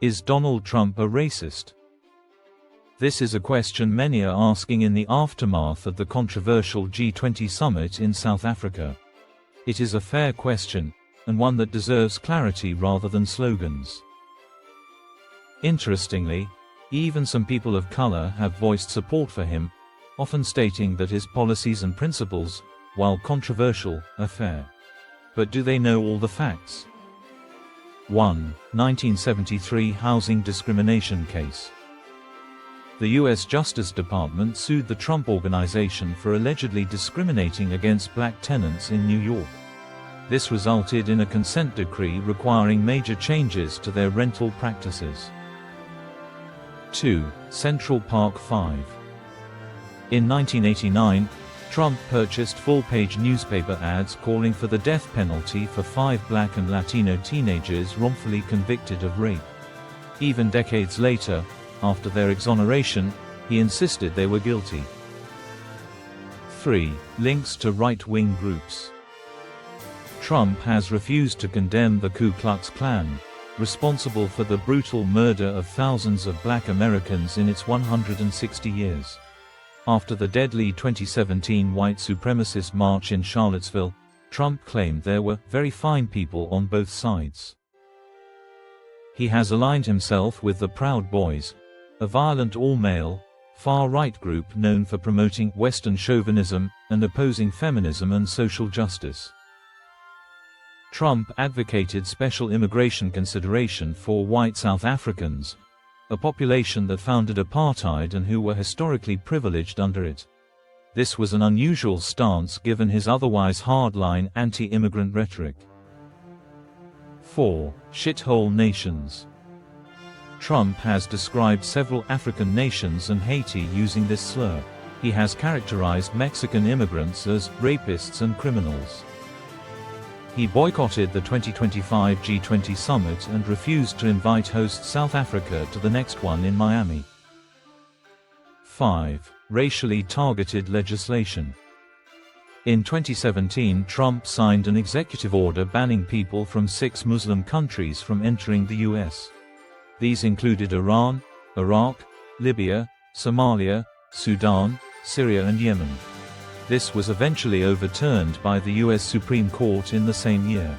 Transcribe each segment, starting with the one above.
Is Donald Trump a racist? This is a question many are asking in the aftermath of the controversial G20 summit in South Africa. It is a fair question, and one that deserves clarity rather than slogans. Interestingly, even some people of color have voiced support for him, often stating that his policies and principles, while controversial, are fair. But do they know all the facts? 1. 1973 housing discrimination case. The U.S. Justice Department sued the Trump Organization for allegedly discriminating against black tenants in New York. This resulted in a consent decree requiring major changes to their rental practices. 2. Central Park 5. In 1989, Trump purchased full-page newspaper ads calling for the death penalty for 5 black and Latino teenagers wrongfully convicted of rape. Even decades later, after their exoneration, he insisted they were guilty. 3. Links to right-wing groups. Trump has refused to condemn the Ku Klux Klan, responsible for the brutal murder of thousands of black Americans in its 160 years. After the deadly 2017 white supremacist march in Charlottesville, Trump claimed there were very fine people on both sides. He has aligned himself with the Proud Boys, a violent all-male, far-right group known for promoting Western chauvinism and opposing feminism and social justice. Trump advocated special immigration consideration for white South Africans, a population that founded apartheid and who were historically privileged under it. This was an unusual stance given his otherwise hardline anti-immigrant rhetoric. 4. Shithole nations. Trump has described several African nations and Haiti using this slur. He has characterized Mexican immigrants as rapists and criminals. He boycotted the 2025 G20 summit and refused to invite host South Africa to the next one in Miami. 5. Racially targeted legislation. In 2017, Trump signed an executive order banning people from 6 Muslim countries from entering the U.S. These included Iran, Iraq, Libya, Somalia, Sudan, Syria and Yemen. This was eventually overturned by the U.S. Supreme Court in the same year.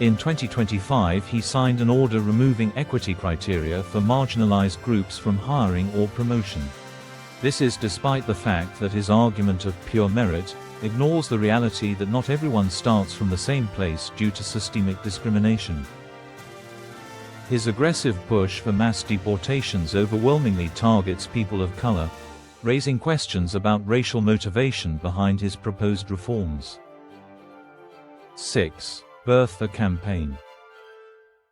In 2025 he signed an order removing equity criteria for marginalized groups from hiring or promotion. This is despite the fact that his argument of pure merit ignores the reality that not everyone starts from the same place due to systemic discrimination. His aggressive push for mass deportations overwhelmingly targets people of color, raising questions about racial motivation behind his proposed reforms. 6. Birther campaign.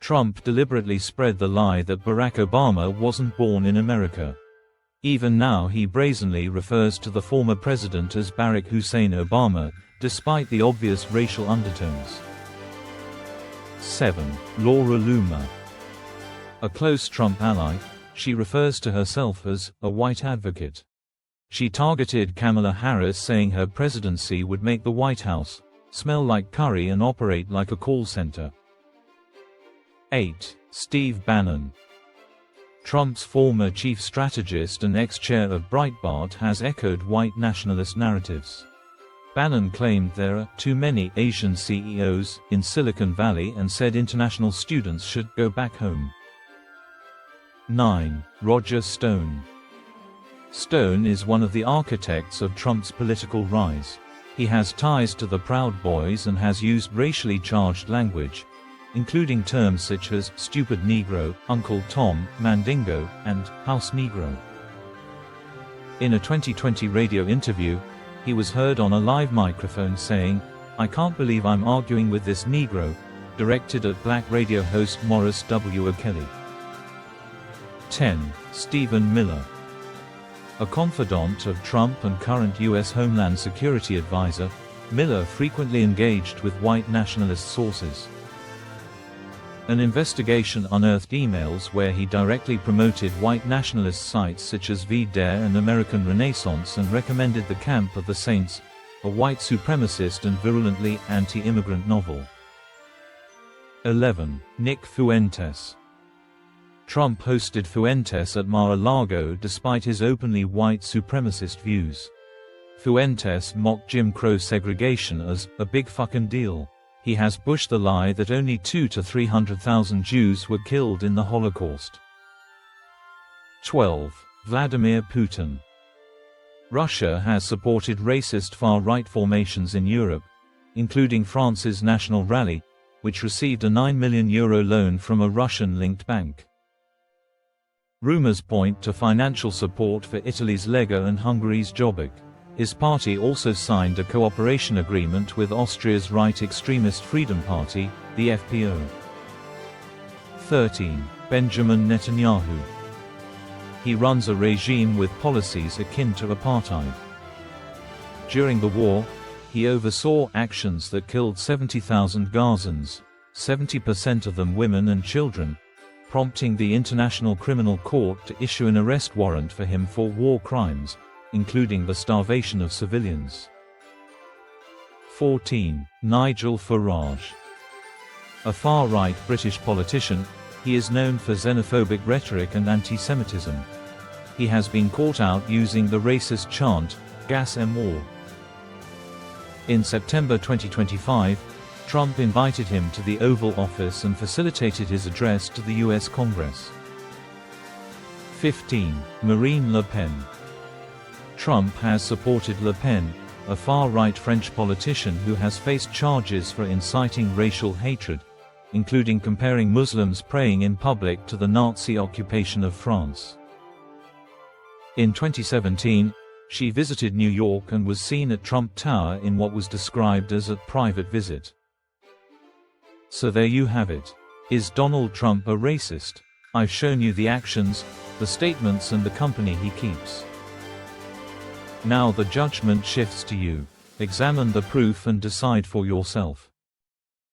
Trump deliberately spread the lie that Barack Obama wasn't born in America. Even now he brazenly refers to the former president as Barack Hussein Obama, despite the obvious racial undertones. 7. Laura Loomer. A close Trump ally, she refers to herself as a white advocate. She targeted Kamala Harris, saying her presidency would make the White House smell like curry and operate like a call center. 8. Steve Bannon. Trump's former chief strategist and ex-chair of Breitbart has echoed white nationalist narratives. Bannon claimed there are too many Asian CEOs in Silicon Valley and said international students should go back home. 9. Roger Stone. Stone is one of the architects of Trump's political rise. He has ties to the Proud Boys and has used racially charged language, including terms such as stupid Negro, Uncle Tom, Mandingo, and House Negro. In a 2020 radio interview, he was heard on a live microphone saying, "I can't believe I'm arguing with this Negro," directed at black radio host Morris W. O'Kelly. 10. Stephen Miller. A confidant of Trump and current U.S. Homeland Security advisor, Miller frequently engaged with white nationalist sources. An investigation unearthed emails where he directly promoted white nationalist sites such as VDare and American Renaissance and recommended The Camp of the Saints, a white supremacist and virulently anti-immigrant novel. 11. Nick Fuentes. Trump hosted Fuentes at Mar-a-Lago despite his openly white supremacist views. Fuentes mocked Jim Crow segregation as a big fucking deal. He has pushed the lie that only 200,000 to 300,000 Jews were killed in the Holocaust. 12. Vladimir Putin. Russia has supported racist far-right formations in Europe, including France's National Rally, which received a €9 million loan from a Russian-linked bank. Rumors point to financial support for Italy's Lega and Hungary's Jobbik. His party also signed a cooperation agreement with Austria's right extremist Freedom Party, the FPO. 13. Benjamin Netanyahu. He runs a regime with policies akin to apartheid. During the war, he oversaw actions that killed 70,000 Gazans, 70% of them women and children, prompting the International Criminal Court to issue an arrest warrant for him for war crimes, including the starvation of civilians. 14. Nigel Farage. A far-right British politician, he is known for xenophobic rhetoric and anti-Semitism. He has been caught out using the racist chant, "Gas em all." In September 2025, Trump invited him to the Oval Office and facilitated his address to the U.S. Congress. 15. Marine Le Pen. Trump has supported Le Pen, a far-right French politician who has faced charges for inciting racial hatred, including comparing Muslims praying in public to the Nazi occupation of France. In 2017, she visited New York and was seen at Trump Tower in what was described as a private visit. So there you have it. Is Donald Trump a racist? I've shown you the actions, the statements and the company he keeps. Now the judgment shifts to you. Examine the proof and decide for yourself.